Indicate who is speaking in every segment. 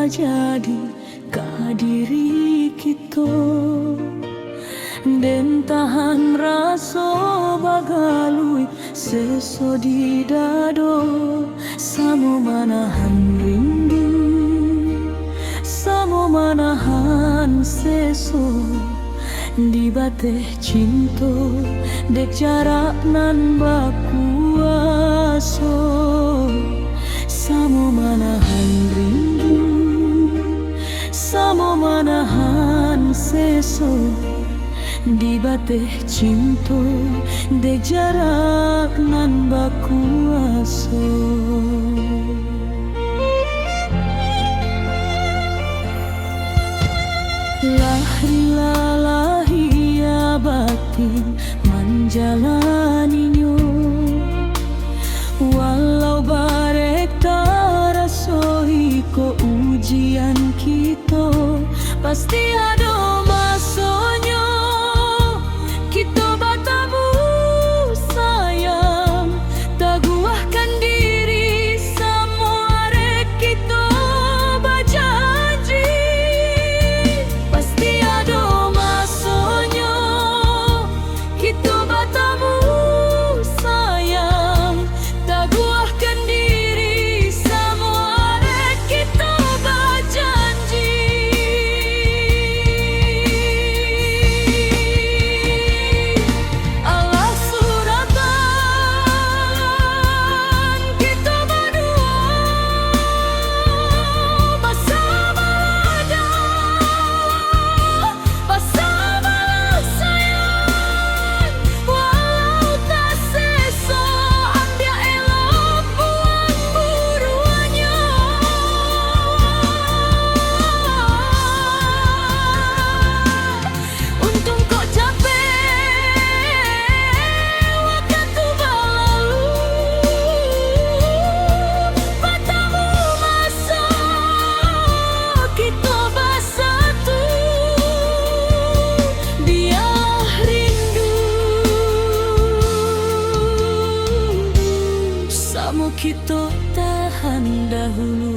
Speaker 1: jadi kadiri kita, den tahan raso bagalui seso di dado, samo manahan rindu, samo manahan seso di bateh cinta, dek jarak nan bakuaso, samo manahan rindu, samo manahan seso di bateh cinta, dek jarak nan bakuaso. Lahri ya batin menjalaninya, walau barek tarasoi ko ujian kita, pasti ada masanya kita bertemu sayang, teguhkan diri semua rek kita berjanji, pasti ada masanya kita bertemu sayang, teguhkan diri semua rek kita berjanji. Allah suratan kita berdua bersama ada, bersama sayang, walau tak sesa ambil elok buang buruannya. Untung kau capek waktu berlalu, bertemu masa kita bersatu, biar rindu sama kita tahan dahulu.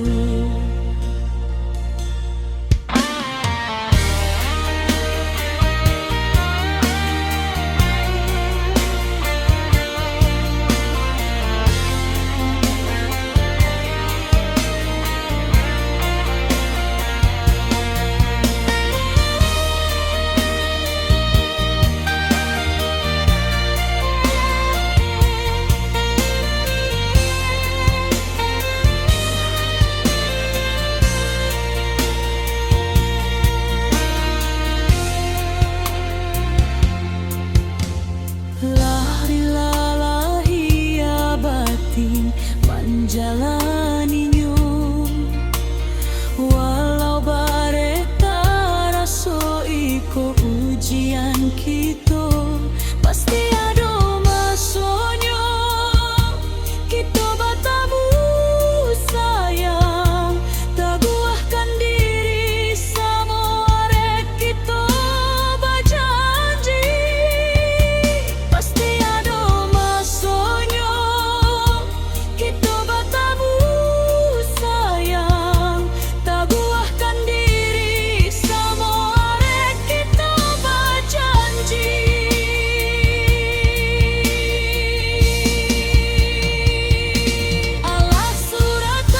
Speaker 1: Lahri ya batin menjalaninya, walau barek tarasoi ko ujian kita, pasti ada masanya kita bertemu sayang, teguhkan diri semua rek kita berjanji, pasti ada masanya kita bertemu sayang, teguhkan diri semua rek kita berjanji. Allah suratan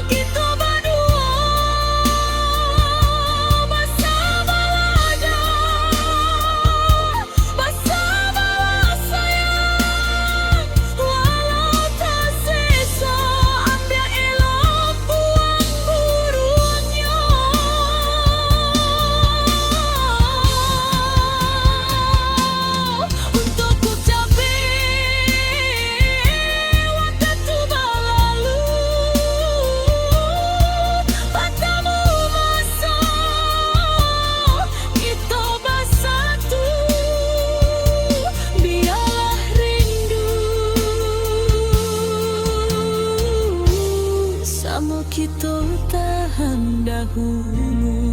Speaker 1: kita berdua bersama ada, bersama sayang, walau tak sesa ambil elok buang buruannya. Untuk ku capek waktu berlalu, bertemu masa kita bersatu, biarlah rindu sama kita tahan dahulu.